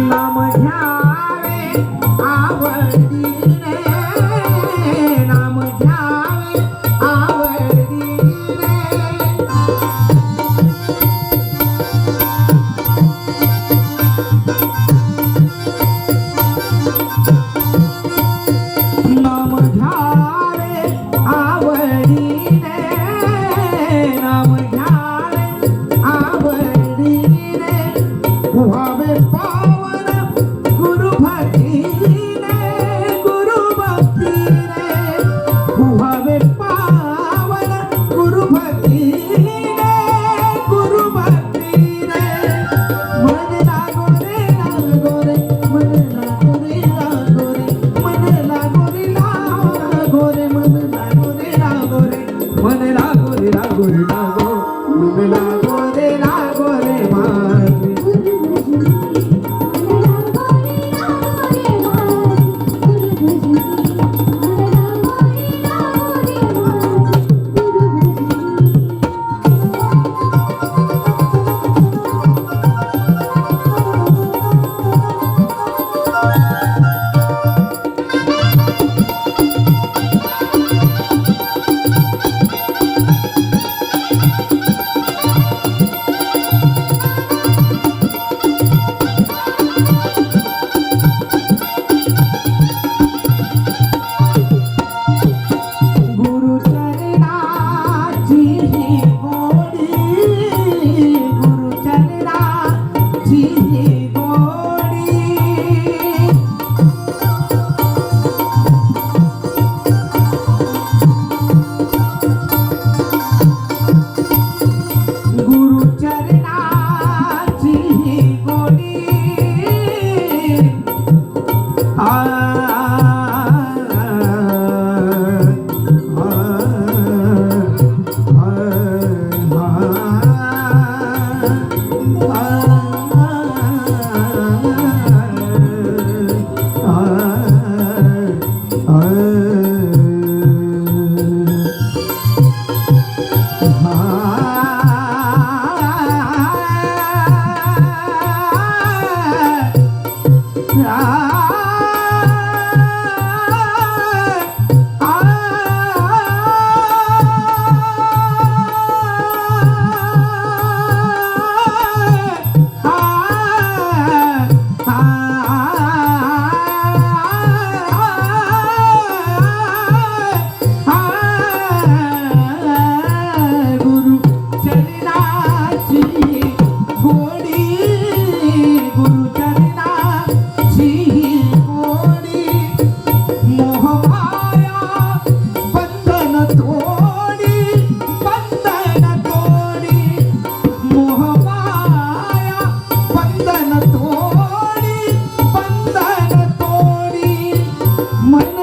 नाम घ्यावे आवडीने, नाम घ्यावे आवडीने. नाम घ्यावे आवडीने, नाम घ्यावे आवडीने. व्हावे पावन गुरु भक्तीने, गुरु भक्तीने. व्हावे पावन गुरु भक्तीने, गुरु भक्तीने. मन लागो रे लागो रे, मन लागो रे लागो रे, मन लागो रे लागो रे, मन लागो रे लागो रे, मन लागो रे लागो रे लागो, मन लागो रे लागो रे माझे. गुरुचरणाची ही गोडी, गुरुचरणाची ही गोडी. गुरुचरणाची ही गोडी. मन